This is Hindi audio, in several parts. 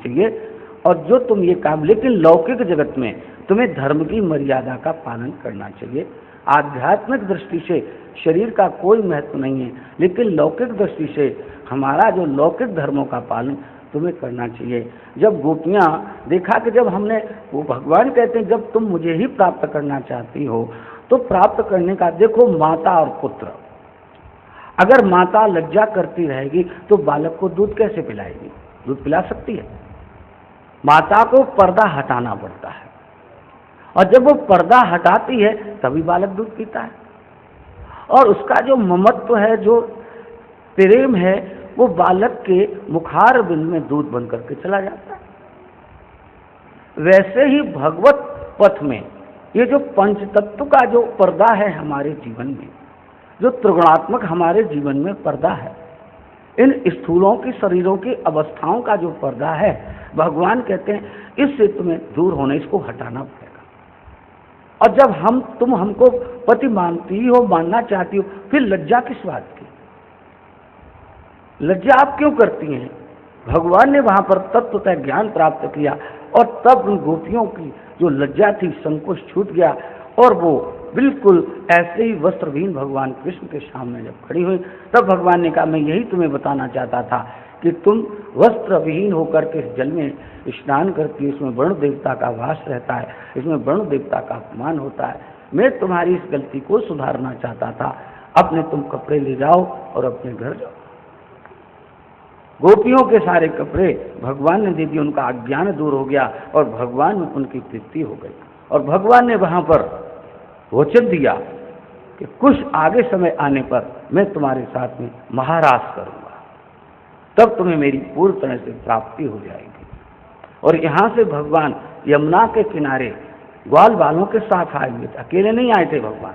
चाहिए और जो तुम ये काम, लेकिन लौकिक जगत में तुम्हें धर्म की मर्यादा का पालन करना चाहिए। आध्यात्मिक दृष्टि से शरीर का कोई महत्व नहीं है, लेकिन लौकिक दृष्टि से हमारा जो लौकिक धर्मों का पालन तुम्हें करना चाहिए। जब गोपियाँ देखा कि जब हमने, वो भगवान कहते हैं जब तुम मुझे ही प्राप्त करना चाहती हो तो प्राप्त करने का, देखो माता और पुत्र, अगर माता लज्जा करती रहेगी तो बालक को दूध कैसे पिलाएगी? दूध पिला सकती है? माता को पर्दा हटाना पड़ता है, और जब वो पर्दा हटाती है तभी बालक दूध पीता है। और उसका जो ममत्व है, जो प्रेम है, वो बालक के मुखार बिंद में दूध बन करके चला जाता है। वैसे ही भगवत पथ में ये जो पंच तत्व का जो पर्दा है हमारे जीवन में, जो त्रिगुणात्मक हमारे जीवन में पर्दा है, इन स्थूलों की शरीरों की अवस्थाओं का जो पर्दा है, भगवान कहते हैं इससे तुम्हें दूर होने, इसको हटाना पड़ेगा। और जब तुम हमको पति मानती हो, मानना चाहती हो, फिर लज्जा किस बात की? लज्जा आप क्यों करती हैं? भगवान ने वहां पर तत्वतः ज्ञान प्राप्त किया और तब उन गोपियों की जो लज्जा थी, संकोच छूट गया और वो बिल्कुल ऐसे ही वस्त्रहीन भगवान कृष्ण के सामने जब खड़ी हुई, तब भगवान ने कहा मैं यही तुम्हें बताना चाहता था कि तुम वस्त्र विहीन होकर के इस जल में स्नान करती हो, इसमें वरुण देवता का वास रहता है, इसमें वरुण देवता का अपमान होता है। मैं तुम्हारी इस गलती को सुधारना चाहता था। अपने तुम कपड़े ले जाओ और अपने घर जाओ। गोपियों के सारे कपड़े भगवान ने दे दिए, उनका अज्ञान दूर हो गया और भगवान में उनकी तृप्ति हो गई। और भगवान ने वहां पर वचन दिया कि कुछ आगे समय आने पर मैं तुम्हारे साथ में महाराज करूंगा, तब तुम्हें मेरी पूर्ण तरह से प्राप्ति हो जाएगी। और यहाँ से भगवान यमुना के किनारे ग्वाल बालों के साथ आए हुए थे, अकेले नहीं आए थे भगवान।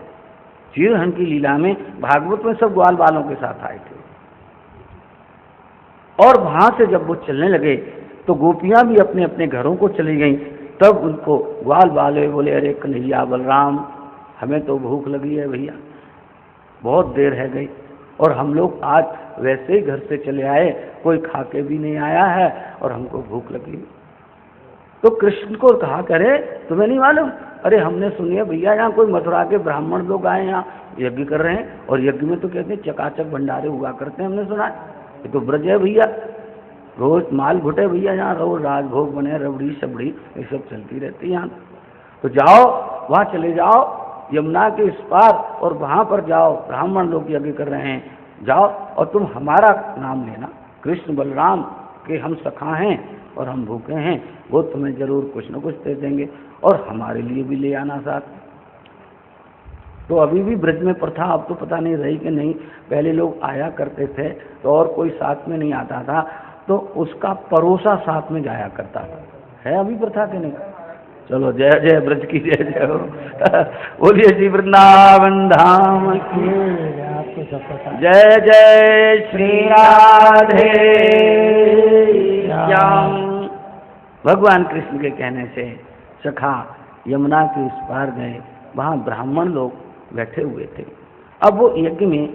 चीरहरण की लीला में, भागवत में सब ग्वाल बालों के साथ आए थे। और वहां से जब वो चलने लगे तो गोपियां भी अपने अपने घरों को चली गईं। तब उनको ग्वाल बाले बोले, अरे कन्हैया बलराम, हमें तो भूख लगी है भैया, बहुत देर है गई और हम लोग आज वैसे ही घर से चले आए, कोई खा के भी नहीं आया है और हमको भूख लगी। तो कृष्ण को कहा करे तुम्हें नहीं मालूम? अरे हमने सुनिए भैया, यहाँ कोई मथुरा के ब्राह्मण लोग आए, यहाँ यज्ञ कर रहे हैं और यज्ञ में तो कहते हैं चकाचक भंडारे हुआ करते हैं, हमने सुना। ये तो ब्रज है भैया, रोज माल घुटे भैया, यहाँ रोज राजभोग बने, रबड़ी सबड़ी ये सब चलती रहती है यहाँ। तो जाओ वहाँ चले जाओ यमुना के इस पार और वहाँ पर जाओ, ब्राह्मण लोग यज्ञ कर रहे हैं, जाओ और तुम हमारा नाम लेना, कृष्ण बलराम के हम सखा हैं और हम भूखे हैं, वो तुम्हें जरूर कुछ न कुछ दे देंगे और हमारे लिए भी ले आना साथ। तो अभी भी ब्रज में प्रथा, अब तो पता नहीं रही कि नहीं, पहले लोग आया करते थे तो और कोई साथ में नहीं आता था तो उसका परोसा साथ में जाया करता था। है अभी प्रथा के नहीं? चलो जय जय ब्रज की जय जय हो। बोलिए श्री वृंदावन धाम की जय जय श्री राधे श्याम। भगवान कृष्ण के कहने से सखा यमुना के इस पार गए, वहाँ ब्राह्मण लोग बैठे हुए थे। अब वो यज्ञ में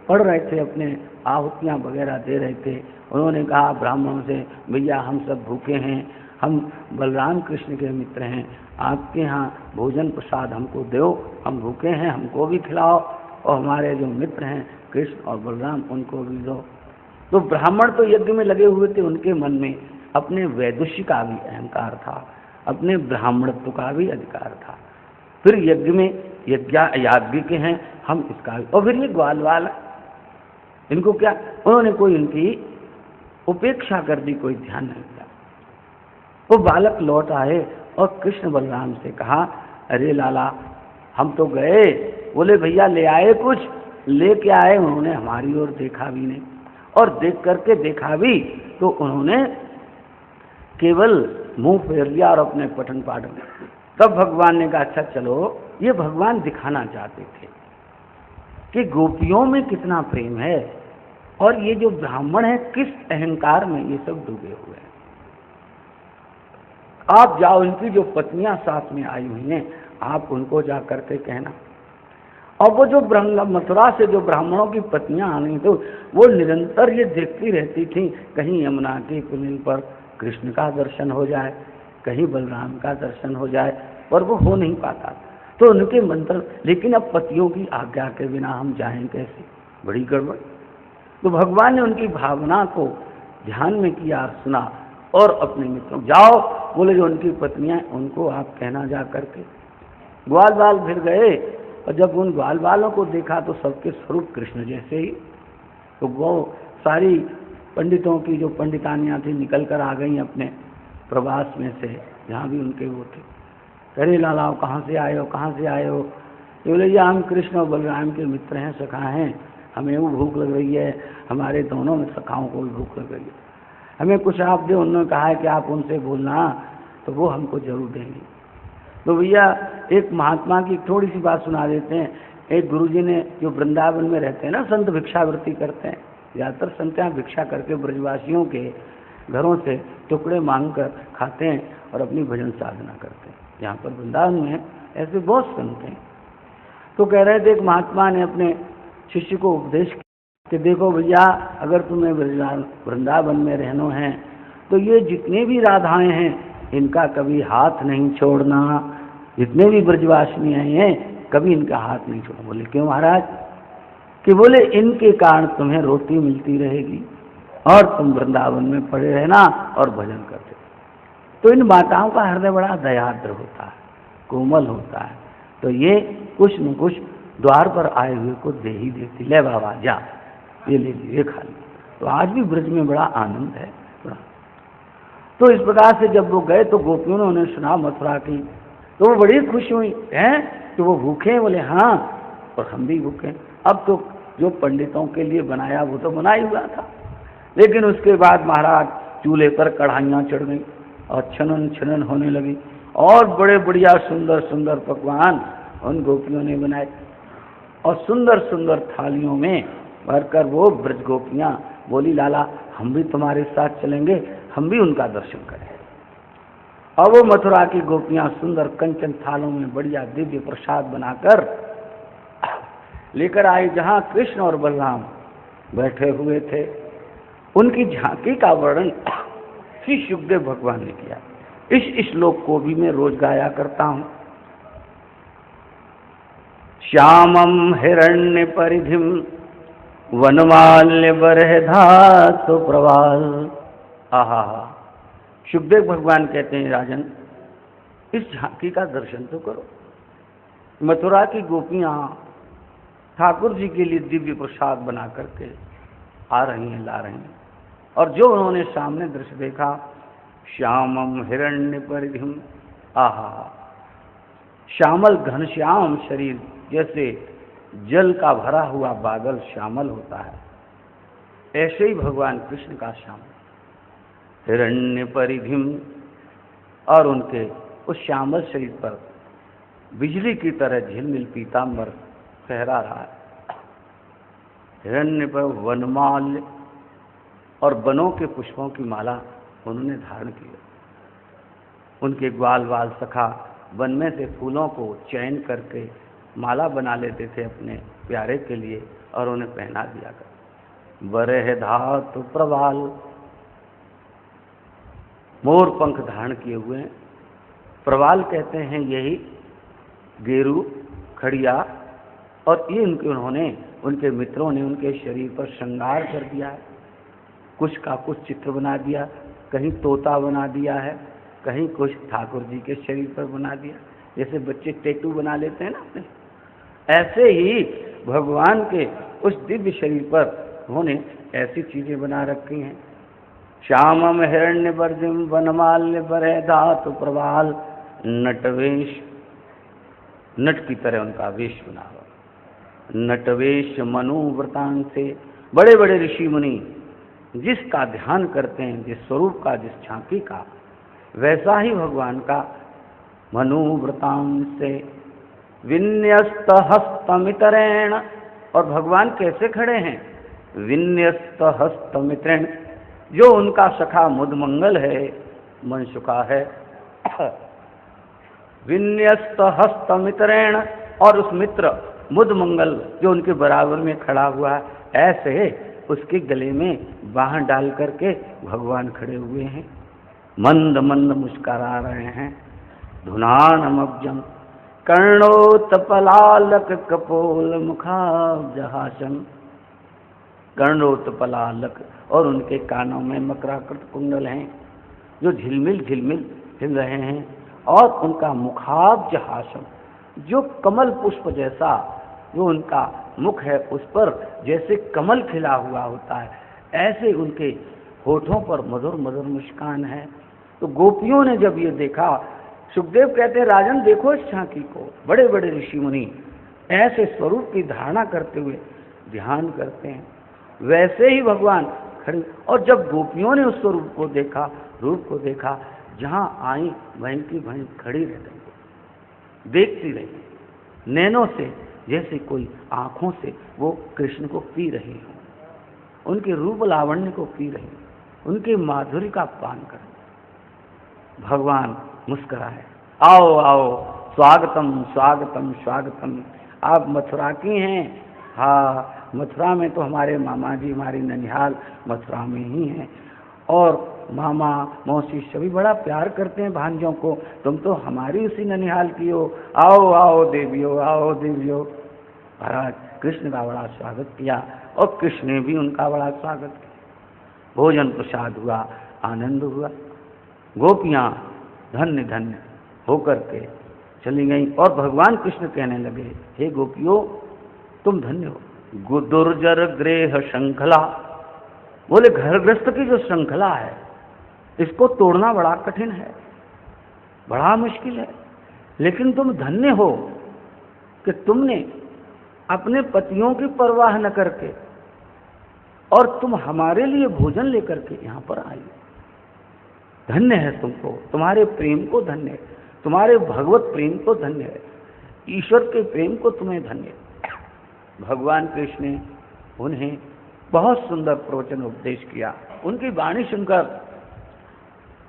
पढ़ रहे थे, अपने आहुतियाँ वगैरह दे रहे थे। उन्होंने कहा ब्राह्मणों से, भैया हम सब भूखे हैं, हम बलराम कृष्ण के मित्र हैं, आपके यहाँ भोजन प्रसाद हमको दो, हम भूखे हैं, हमको भी खिलाओ और हमारे जो मित्र हैं कृष्ण और बलराम उनको भी दो। तो ब्राह्मण तो यज्ञ में लगे हुए थे, उनके मन में अपने वैदुष्य का भी अहंकार था, अपने ब्राह्मणत्व का भी अधिकार था। फिर यज्ञ में याज्ञ के हैं हम, इसका भी। और फिर ये ग्वाल वाला, इनको क्या, उन्होंने कोई इनकी उपेक्षा कर दी, कोई ध्यान नहीं दिया। वो बालक लौट आए और कृष्ण बलराम से कहा, अरे लाला हम तो गए, बोले भैया ले आए, कुछ लेके आए। उन्होंने हमारी ओर देखा भी नहीं और देख करके देखा भी तो उन्होंने केवल मुंह फेर लिया और अपने पठन पाठ में। तब भगवान ने कहा अच्छा चलो, ये भगवान दिखाना चाहते थे कि गोपियों में कितना प्रेम है और ये जो ब्राह्मण है किस अहंकार में ये सब डूबे हुए हैं। आप जाओ, इनकी जो पत्नियां साथ में आई हुई हैं आप उनको जा करके कहना। और वो जो मथुरा से जो ब्राह्मणों की पत्नियां आनी तो वो निरंतर ये देखती रहती थी कहीं यमुना के कुलिन पर कृष्ण का दर्शन हो जाए, कहीं बलराम का दर्शन हो जाए, पर वो हो नहीं पाता। तो उनके मंत्र, लेकिन अब पतियों की आज्ञा के बिना हम जाएं कैसे, बड़ी गड़बड़। तो भगवान ने उनकी भावना को ध्यान में किया, सुना, और अपने मित्रों जाओ, बोले जो उनकी पत्नियां उनको आप कहना जा करके। ग्वाल बाल फिर गए, और जब उन ग्वाल बालों को देखा तो सबके स्वरूप कृष्ण जैसे ही। तो वो सारी पंडितों की जो पंडितानियां थी निकल कर आ गई अपने प्रवास में से, जहाँ भी उनके वो थे। अरे लालाओ कहाँ से आए हो, कहाँ से आए हो? ये बोले ये हम कृष्ण और बलराम के मित्र हैं, सखा हैं, हमें वो भूख लग रही है, हमारे दोनों में सखाओं को भी भूख लग रही है, हमें कुछ आप दे। उन्होंने कहा है कि आप उनसे बोलना तो वो हमको जरूर देंगे। तो भैया एक महात्मा की थोड़ी सी बात सुना देते हैं। एक गुरुजी ने, जो वृंदावन में रहते हैं ना, संत भिक्षावृत्ति करते हैं, ज़्यादातर संत यहाँ भिक्षा करके ब्रजवासियों के घरों से टुकड़े मांग कर खाते हैं और अपनी भजन साधना करते हैं। यहाँ पर वृंदावन में ऐसे बहुत संत हैं। तो कह रहे थे एक महात्मा ने अपने शिष्य को उपदेश किया कि देखो भैया, अगर तुम्हें वृंदावन में रहना है तो ये जितने भी राधाएं हैं इनका कभी हाथ नहीं छोड़ना, जितने भी ब्रजवासिनी हैं कभी इनका हाथ नहीं छोड़ना। बोले क्यों महाराज? कि बोले इनके कारण तुम्हें रोटी मिलती रहेगी और तुम वृंदावन में पड़े रहना और भजन करते। तो इन माताओं का हृदय बड़ा दयाद्र होता है, कोमल होता है, तो ये कुछ न कुछ द्वार पर आए हुए को दे ही देती। ले बाबा जा, ये ले लीजिए, खा ली। तो आज भी ब्रज में बड़ा आनंद है बड़ा। तो इस प्रकार से जब वो गए तो गोपियों ने उन्हें सुना मथुरा की, तो वो बड़ी खुश हुई हैं कि वो भूखे। बोले हाँ, और हम भी भूखे। अब तो जो पंडितों के लिए बनाया वो तो बना ही हुआ था, लेकिन उसके बाद महाराज चूल्हे पर कढ़ाइयाँ चढ़ गई और छनन छनन होने लगी, और बड़े बढ़िया सुंदर सुंदर पकवान उन गोपियों ने बनाए, और सुंदर सुंदर थालियों में भरकर वो ब्रज गोपियाँ बोली लाला हम भी तुम्हारे साथ चलेंगे, हम भी उनका दर्शन करें। और वो मथुरा की गोपियाँ सुंदर कंचन थालों में बढ़िया दिव्य प्रसाद बनाकर लेकर आई, जहाँ कृष्ण और बलराम बैठे हुए थे। उनकी झांकी का वर्णन श्री सुखदेव भगवान ने किया। इस श्लोक को भी मैं रोज गाया करता हूँ। श्यामम हिरण्य परिधिम वनमाल्य बरहधातु प्रवाल। आहा, सुखदेव भगवान कहते हैं राजन, इस झांकी का दर्शन तो करो। मथुरा की गोपियाँ ठाकुर जी के लिए दिव्य प्रसाद बना करके आ रही हैं, ला रही हैं, और जो उन्होंने सामने दृश्य देखा, श्यामम हिरण्य परिधिम, आहा, श्यामल घनश्याम शरीर, जैसे जल का भरा हुआ बादल श्यामल होता है, ऐसे ही भगवान कृष्ण का श्याम हिरण्य परिधिम, और उनके उस श्यामल शरीर पर बिजली की तरह झिलमिल पीतांबर फहरा रहा है। हिरण्य पर वनमाल्य, और वनों के पुष्पों की माला उन्होंने धारण की। उनके ग्वाल बाल सखा वन में से फूलों को चयन करके माला बना लेते थे अपने प्यारे के लिए, और उन्हें पहना दिया कर। बरह धातु प्रवाल, मोर पंख धारण किए हुए हैं। प्रवाल कहते हैं यही गेरू, खड़िया, और ये उन्होंने, उनके मित्रों ने उनके शरीर पर श्रृंगार कर दिया है। कुछ का कुछ चित्र बना दिया, कहीं तोता बना दिया है, कहीं कुछ ठाकुर जी के शरीर पर बना दिया, जैसे बच्चे टैटू बना लेते हैं ना अपने, ऐसे ही भगवान के उस दिव्य शरीर पर उन्होंने ऐसी चीजें बना रखी हैं। श्यामम हिरण्य वर्जिम वनमाल्य बरह धातु प्रवाल नटवेश, नट की तरह उनका वेश बना हुआ। नटवेश मनुव्रतान से, बड़े बड़े ऋषि मुनि जिसका ध्यान करते हैं, जिस स्वरूप का, जिस झांकी का, वैसा ही भगवान का मनुव्रतान से। विन्यस्त हस्तमित्रेण, और भगवान कैसे खड़े हैं? विन्यस्त हस्तमित्रेण, जो उनका सखा मुदमंगल है, मनसुखा है। विन्यस्त हस्तमित्रेण, और उस मित्र मुदमंगल जो उनके बराबर में खड़ा हुआ है, ऐसे उसके गले में बाह डाल करके भगवान खड़े हुए हैं। मंद मंद मुस्करा रहे हैं। धुनानमब्जम कर्णोत्पलालक कपोल मुखाब्जहासम। कर्णोत्पलालक, और उनके कानों में मकराकृत कुंडल हैं जो झिलमिल झिलमिल हिल रहे हैं, और उनका मुखाब्जहासम, जो कमल पुष्प जैसा जो उनका मुख है, उस पर जैसे कमल खिला हुआ होता है, ऐसे उनके होठों पर मधुर मधुर मुस्कान है। तो गोपियों ने जब ये देखा, सुखदेव कहते हैं राजन देखो इस झांकी को, बड़े बड़े ऋषि मुनि ऐसे स्वरूप की धारणा करते हुए ध्यान करते हैं, वैसे ही भगवान खड़े। और जब गोपियों ने उस स्वरूप को देखा, रूप को देखा, जहाँ आई वहीं की वहीं खड़ी रह गई, देखती रही, नैनों से जैसे कोई आंखों से वो कृष्ण को पी रही हो, उनके रूप लावण्य को पी रही, उनके माधुर्य का पान कर। भगवान मुस्कुराए, आओ आओ, स्वागतम स्वागतम स्वागतम, आप मथुरा की हैं। हाँ, मथुरा में तो हमारे मामा जी, हमारी ननिहाल मथुरा में ही हैं, और मामा मौसी सभी बड़ा प्यार करते हैं भांजों को, तुम तो हमारी उसी ननिहाल की हो, आओ आओ देवियो, आओ देवियो। महाराज कृष्ण का बड़ा स्वागत किया, और कृष्ण ने भी उनका बड़ा स्वागत किया। भोजन प्रसाद हुआ, आनंद हुआ। गोपियाँ धन्य धन्य होकर के चली गई, और भगवान कृष्ण कहने लगे, हे गोपियों तुम धन्य हो। दुर्जर गृह श्रृंखला, बोले घर गृहस्थ की जो श्रृंखला है इसको तोड़ना बड़ा कठिन है, बड़ा मुश्किल है, लेकिन तुम धन्य हो कि तुमने अपने पतियों की परवाह न करके और तुम हमारे लिए भोजन लेकर के यहाँ पर आई। धन्य है तुमको, तुम्हारे प्रेम को धन्य है, तुम्हारे भगवत प्रेम को धन्य है, ईश्वर के प्रेम को तुम्हें धन्य है। भगवान कृष्ण ने उन्हें बहुत सुंदर प्रवचन उपदेश किया। उनकी वाणी सुनकर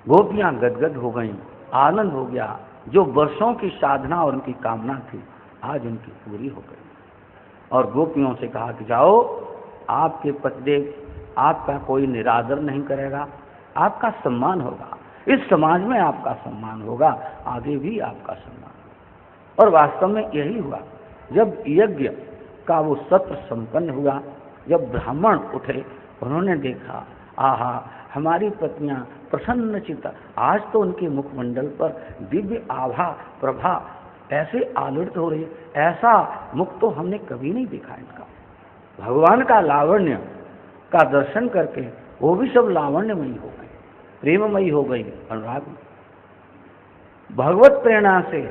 गोपियां गदगद हो गईं, आनंद हो गया। जो वर्षों की साधना और उनकी कामना थी आज उनकी पूरी हो गई। और गोपियों से कहा कि जाओ, आपके पतिदेव आपका कोई निरादर नहीं करेगा, आपका सम्मान होगा, इस समाज में आपका सम्मान होगा, आगे भी आपका सम्मान होगा। और वास्तव में यही हुआ। जब यज्ञ का वो सत्र संपन्न हुआ, जब ब्राह्मण उठे, उन्होंने देखा, आहा हमारी पत्नियां प्रसन्नचित्त, आज तो उनके मुखमंडल पर दिव्य आभा प्रभा ऐसे आलोड़ित हो रही, ऐसा मुख तो हमने कभी नहीं देखा इनका। भगवान का लावण्य का दर्शन करके वो भी सब लावण्यमयी हो गई, प्रेममयी हो गई, अनुराग। भगवत प्रेरणा से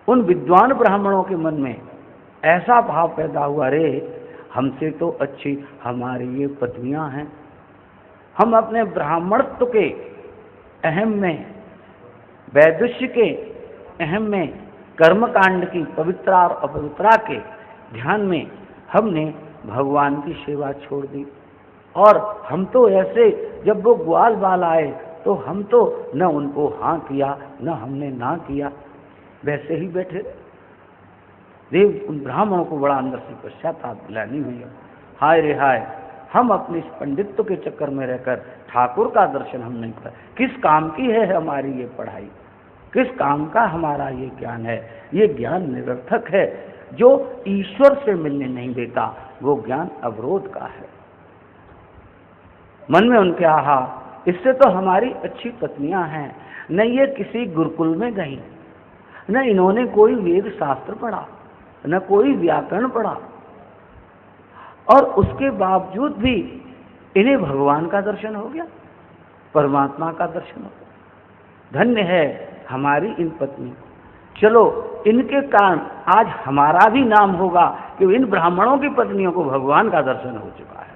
उन विद्वान ब्राह्मणों के मन में ऐसा भाव पैदा हुआ, रे हमसे तो अच्छी हमारी ये पत्नियां हैं, हम अपने ब्राह्मणत्व के अहम में, वैदुष्य के अहम में, कर्मकांड की पवित्रा और अपवित्रा के ध्यान में हमने भगवान की सेवा छोड़ दी। और हम तो ऐसे, जब वो ग्वाल बाल आए तो हम तो न उनको हाँ किया न हमने ना किया, वैसे ही बैठे। देव उन ब्राह्मणों को बड़ा अंदर से पश्चाताप दिलानी हुई, हाय रे हाय, हम अपने इस पंडित्व के चक्कर में रहकर ठाकुर का दर्शन हम नहीं कर, किस काम की है हमारी ये पढ़ाई, किस काम का हमारा ये ज्ञान है। ये ज्ञान निरर्थक है, जो ईश्वर से मिलने नहीं देता, वो ज्ञान अवरोध का है। मन में उनके आहा, इससे तो हमारी अच्छी पत्नियां हैं, न ये किसी गुरुकुल में गई, न इन्होंने कोई वेद शास्त्र पढ़ा, न कोई व्याकरण पढ़ा, और उसके बावजूद भी इन्हें भगवान का दर्शन हो गया, परमात्मा का दर्शन हो गया। धन्य है हमारी इन पत्नी, चलो इनके कारण आज हमारा भी नाम होगा कि इन ब्राह्मणों की पत्नियों को भगवान का दर्शन हो चुका है।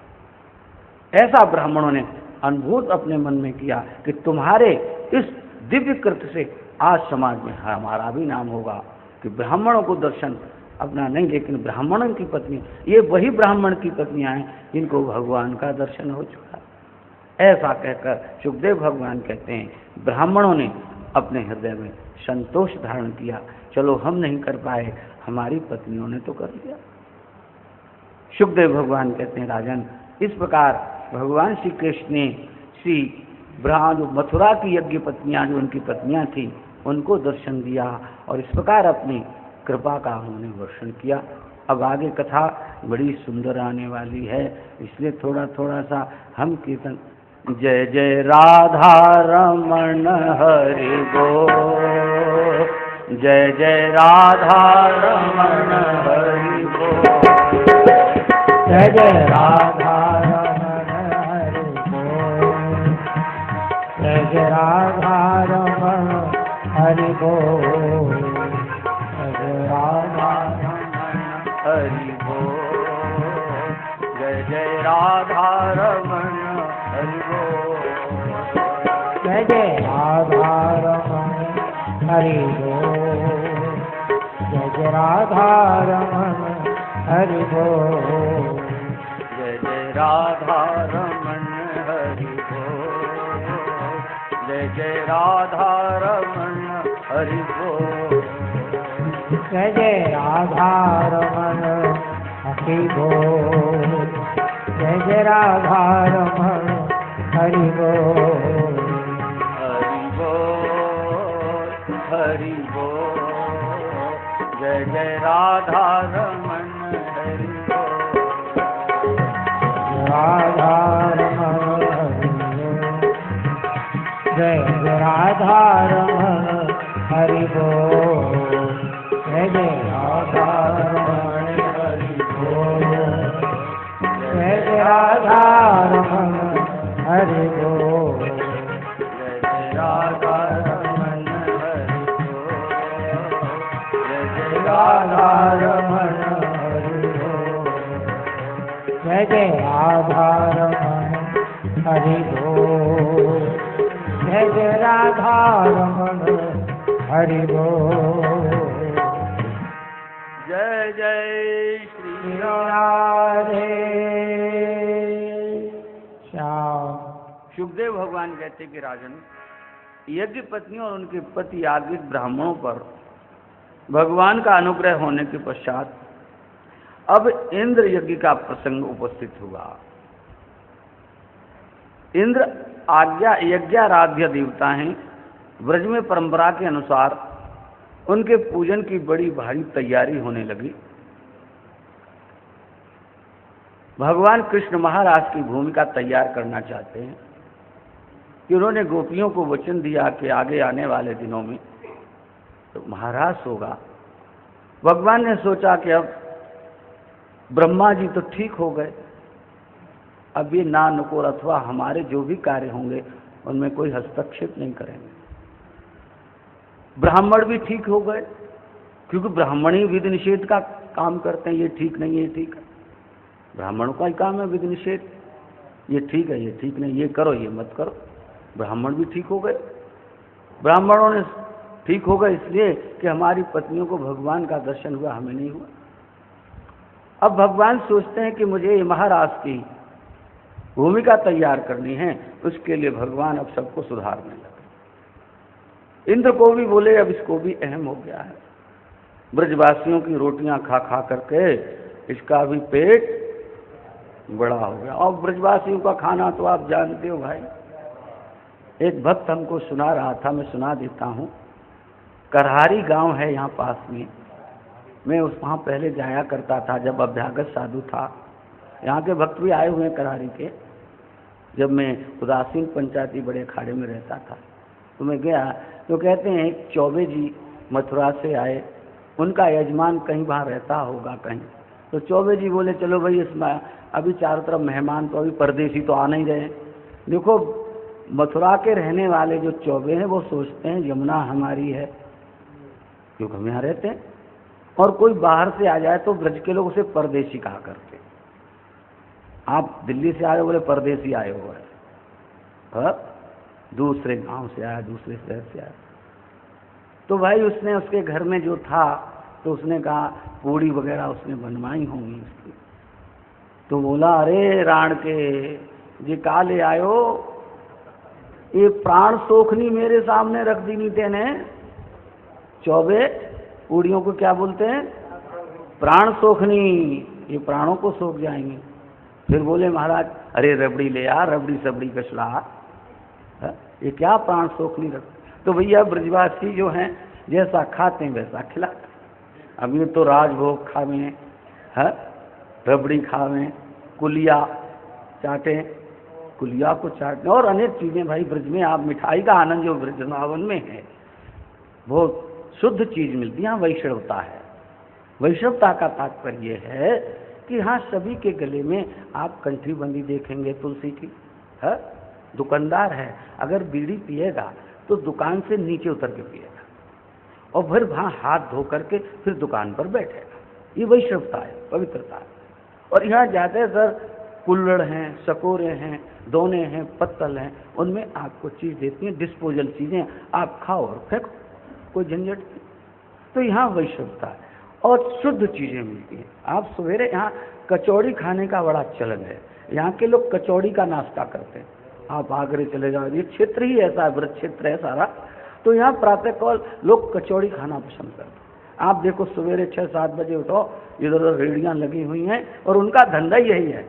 ऐसा ब्राह्मणों ने अनुभूत अपने मन में किया कि तुम्हारे इस दिव्य कृत्य से आज समाज में हमारा भी नाम होगा, कि ब्राह्मणों को दर्शन अपना नहीं, लेकिन ब्राह्मणों की पत्नी, ये वही ब्राह्मण की पत्नियां हैं जिनको भगवान का दर्शन हो चुका है। ऐसा कहकर सुखदेव भगवान कहते हैं, ब्राह्मणों ने अपने हृदय में संतोष धारण किया, चलो हम नहीं कर पाए, हमारी पत्नियों ने तो कर लिया। सुखदेव भगवान कहते हैं, राजन इस प्रकार भगवान श्री कृष्ण ने श्री जो मथुरा की यज्ञ पत्नियां, जो उनकी पत्नियां थी, उनको दर्शन दिया और इस प्रकार अपनी कृपा का उन्होंने वर्षण किया। अब आगे कथा बड़ी सुंदर आने वाली है, इसलिए थोड़ा थोड़ा सा हम कीर्तन। जय जय राधा रमण हरि बोल, जय जय राधा रमण हरि बोल, जय जय राधा रमण हरि बोल, जय जय राधा रमण हरि बोल, जय जय राधा रमण हरि बोल, जय जय राधा रमण हरि बोल, जय जय राधा रमण हरि बोल, जय जय राधा रमण हरि बोल, जय जय राधा रमण हरि बोल, जय जय राधा रमण हरि बोल, जय जय राधा रमण हरि बोल, जय जय राधा रमण हरि बोल, हरि बोल, हरि बोल, जय जय राधा रमण हरि बोल, राधा रमण हरि बोल, जय जय राधा रमण हरि बोल, जय जय राधा रमण हरि बोल, जय जय राधा रमण हरि बोल, जय जय राधा रमण हरि बोल, जय जय राधा रमण हरि बोल, जय जय राधा रमण हरि बोल, जय जय राधा रमण हरि बोल, जय जय श्री राधे श्याम। सुखदेव भगवान कहते कि राजन, यज्ञ पत्नी और उनके पति आदि ब्राह्मणों पर भगवान का अनुग्रह होने के पश्चात अब इंद्र यज्ञ का प्रसंग उपस्थित हुआ। इंद्र यज्ञाराध्य देवता हैं। ब्रज में परंपरा के अनुसार उनके पूजन की बड़ी भारी तैयारी होने लगी। भगवान कृष्ण महाराज की भूमिका तैयार करना चाहते हैं कि उन्होंने गोपियों को वचन दिया कि आगे आने वाले दिनों में तो महाराज होगा। भगवान ने सोचा कि अब ब्रह्मा जी तो ठीक हो गए, अब ये ना नुकोर अथवा हमारे जो भी कार्य होंगे उनमें कोई हस्तक्षेप नहीं करेंगे। ब्राह्मण भी ठीक हो गए, क्योंकि ब्राह्मण ही विधि निषेध का काम करते हैं। ये ठीक नहीं, ये ठीक है, ब्राह्मणों का ही काम है विधि निषेध। ये ठीक है, ये ठीक नहीं, ये करो, ये मत करो। ब्राह्मण भी ठीक हो गए। ब्राह्मणों ने ठीक हो गए इसलिए कि हमारी पत्नियों को भगवान का दर्शन हुआ, हमें नहीं हुआ। अब भगवान सोचते हैं कि मुझे महाराज की भूमिका तैयार करनी है, उसके लिए भगवान अब सबको सुधारने लगे। इंद्र को भी बोले अब इसको भी अहम हो गया है। ब्रजवासियों की रोटियां खा खा करके इसका भी पेट बड़ा हो गया। और ब्रजवासियों का खाना तो आप जानते हो भाई। एक भक्त हमको सुना रहा था, मैं सुना देता हूँ। करहारी गांव है यहाँ पास में, मैं वहाँ पहले जाया करता था जब अभ्यागत साधु था। यहाँ के भक्त भी आए हुए हैं करहारी के। जब मैं उदासीन पंचायती बड़े अखाड़े में रहता था तो मैं गया, तो कहते हैं एक चौबे जी मथुरा से आए, उनका यजमान कहीं वहाँ रहता होगा कहीं। तो चौबे जी बोले चलो भाई इसमें अभी चारों तरफ मेहमान, तो अभी परदेसी तो आ नहीं रहे। देखो मथुरा के रहने वाले जो चौबे हैं वो सोचते हैं यमुना हमारी है, क्योंकि हम यहाँ रहते हैं, और कोई बाहर से आ जाए तो ब्रज के लोग उसे परदेसी कहा करते। आप दिल्ली से आए हो, बोले परदेसी आए हो है, दूसरे गांव से आया, दूसरे शहर से आया। तो भाई उसने उसके घर में जो था तो उसने कहा पूड़ी वगैरह उसने बनवाई होंगी उसकी। तो बोला अरे राण के जी का ले आयो, ये प्राण सोखनी मेरे सामने रख दी नी तेने। चौबे पूड़ियों को क्या बोलते हैं? प्राण सोखनी, ये प्राणों को सोख जाएंगे। फिर बोले महाराज अरे रबड़ी ले आ, रबड़ी सबड़ी कचला। ये क्या प्राण शोक नहीं रखते। तो भैया ब्रजवासी जो हैं जैसा खाते हैं वैसा खिलाते हैं। अब ये तो राजभोग खावे है, रबड़ी खावे, कुलिया चाटे, कुलिया को चाटने और अनेक चीजें। भाई ब्रज में आप मिठाई का आनंद जो वृंदावन में है वो शुद्ध चीज मिलती है। यहाँ वैष्णवता है। वैष्णवता का तात्पर्य है कि हाँ सभी के गले में आप कंठी बंदी देखेंगे तुलसी की है। दुकानदार है, अगर बीड़ी पिएगा तो दुकान से नीचे उतर के पिएगा और फिर वहाँ हाथ धो करके फिर दुकान पर बैठेगा। ये वैष्णवता है, पवित्रता है। और यहाँ ज़्यादातर कुल्हड़ हैं, सकोरे हैं, दोने हैं, पत्तल हैं, उनमें आपको चीज़ देती हैं, डिस्पोजल चीज़ें, आप खाओ और फेंको, कोई झंझट नहीं। तो यहाँ वैष्णवता है और शुद्ध चीज़ें मिलती हैं। आप सवेरे यहाँ कचौड़ी खाने का बड़ा चलन है। यहाँ के लोग कचौड़ी का नाश्ता करते हैं। आप आगरे चले जाओ, ये क्षेत्र ही ऐसा है, व्रत क्षेत्र है सारा, तो यहाँ प्रातःकाल लोग कचौड़ी खाना पसंद करते हैं। आप देखो सवेरे 6-7 बजे उठो, इधर उधर रेहड़ियाँ लगी हुई हैं और उनका धंधा यही है।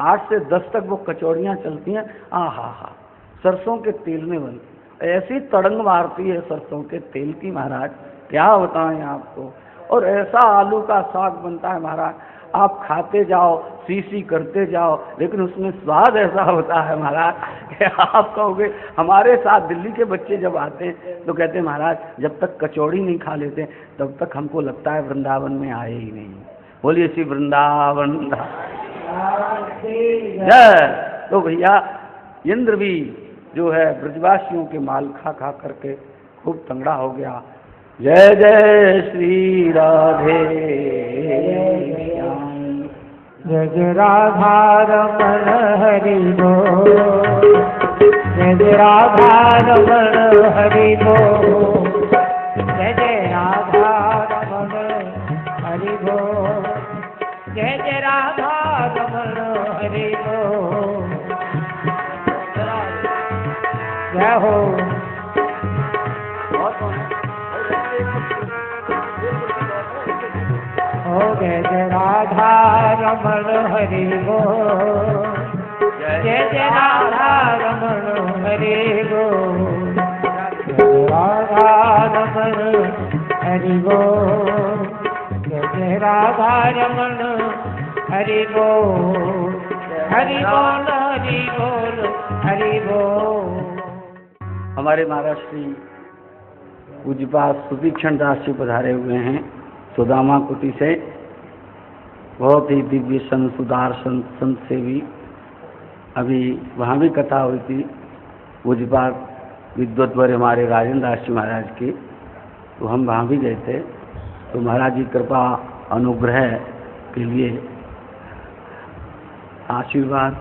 8 से 10 तक वो कचौड़ियाँ चलती हैं। हा, सरसों के तेल में बनती, ऐसी तड़ंग मारती है सरसों के तेल की महाराज, क्या बताएं आपको। और ऐसा आलू का साग बनता है महाराज, आप खाते जाओ, सी करते जाओ, लेकिन उसमें स्वाद ऐसा होता है महाराज कि आप कहोगे। हमारे साथ दिल्ली के बच्चे जब आते हैं तो कहते हैं महाराज जब तक कचौड़ी नहीं खा लेते तब तक हमको लगता है वृंदावन में आए ही नहीं। बोलिए श्री वृंदावन। तो भैया इंद्र भी जो है ब्रजवासियों के माल खा खा करके खूब तंगड़ा हो गया। जय जय श्री राधे श्याम, जय जय राधा रमण हरि बोल, जय जय राधा रमण हरि बोल, जय जय राधा रमण हरि बोल, जय जय राधा रमण हरि बोल। जय हो। जय जय राधा रमण हरि बोल, जय जय राधा रमण हरि बोल, जय राधा रमण हरि बोल, जय जय राधा रमण हरि बोल, हरि बोल हरि बोल हरि बोल। हमारे महाराज श्री पूज्यपाद सुदीक्षण दास जी पधारे हुए हैं सुदामा कुटी से। बहुत ही दिव्य संत, सुदार संत सेवी। अभी वहाँ भी कथा हुई थी पूज्यपाद विद्वत्वर हमारे राजेंद्र दास जी महाराज की, तो हम वहाँ भी गए थे। तो महाराज जी कृपा अनुग्रह के लिए आशीर्वाद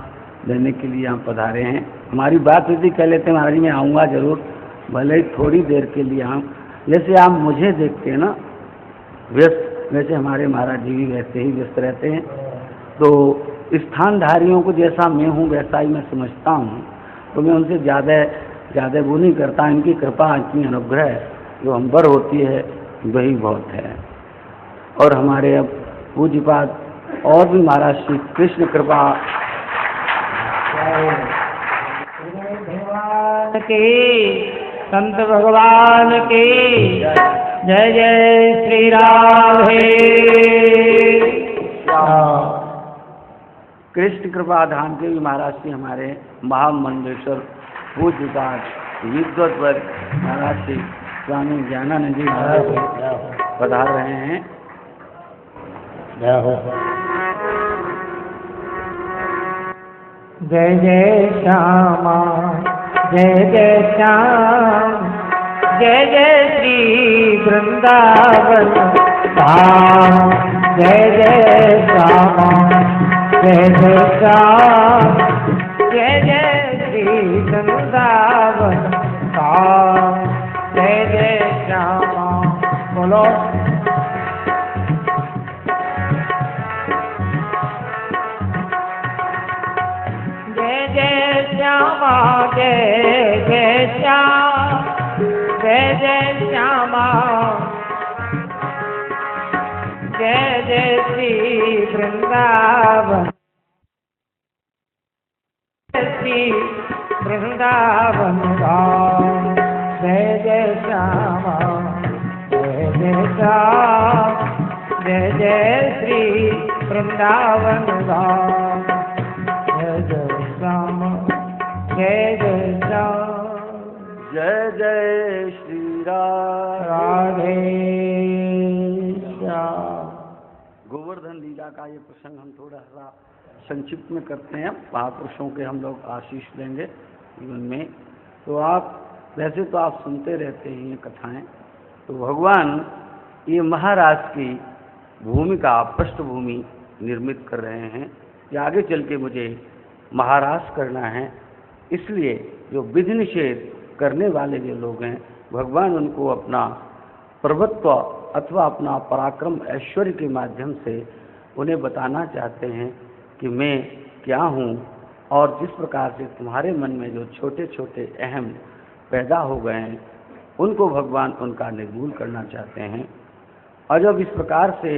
देने के लिए हम पधारे हैं। हमारी बात हुई थी, कह लेते हैं महाराज जी मैं आऊँगा जरूर, भले ही थोड़ी देर के लिए आऊँ। जैसे आप मुझे देखते हैं ना व्यस्त, वैसे हमारे महाराज जी भी वैसे ही व्यस्त रहते हैं। तो स्थानधारियों को जैसा मैं हूँ वैसा ही मैं समझता हूँ, तो मैं उनसे ज़्यादा वो नहीं करता। इनकी कृपा, इनकी अनुग्रह जो हम पर होती है वही बहुत है। और हमारे अब पूज्यपाद और भी महाराज श्री कृष्ण कृपा भगवान की, संत भगवान की जय जय श्री राधे। कृष्ण कृपा धाम के भी महाराज श्री हमारे महामंडलेश्वर पूज्यपाद विद्वत्वर महाराज श्री स्वामी ज्ञानानंद जी महाराज पधार रहे हैं। जय जय श्यामा, जय जय श्याम, जय जय श्री वृंदावन धाम, जय जय श्यामा, जय जय श्याम, जय जय श्री वृंदावन धाम, जय जय श्यामा। बोलो जय जय श्यामा, जय जय श्याम, जय जय श्यामा, जय जय श्री वृंदावन, श्री वृंदावन धाम। जय जय श्यामा जय जय श्याम, जय जय श्री वृंदावन धाम। जय जय श्यामा जय जय श्याम, जय जय श्री राधे श्याम। गोवर्धन लीला का ये प्रसंग हम थोड़ा सा संक्षिप्त में करते हैं। महापुरुषों के हम लोग आशीष लेंगे जीवन में। तो आप वैसे तो आप सुनते रहते हैं ये कथाएं। तो भगवान ये महाराज की भूमिका पृष्ठभूमि निर्मित कर रहे हैं कि आगे चल के मुझे महाराज करना है, इसलिए जो विधि निषेध करने वाले जो लोग हैं भगवान उनको अपना प्रभुत्व अथवा अपना पराक्रम ऐश्वर्य के माध्यम से उन्हें बताना चाहते हैं कि मैं क्या हूँ, और जिस प्रकार से तुम्हारे मन में जो छोटे छोटे अहम पैदा हो गए हैं उनको भगवान उनका निर्मूल करना चाहते हैं। और जब इस प्रकार से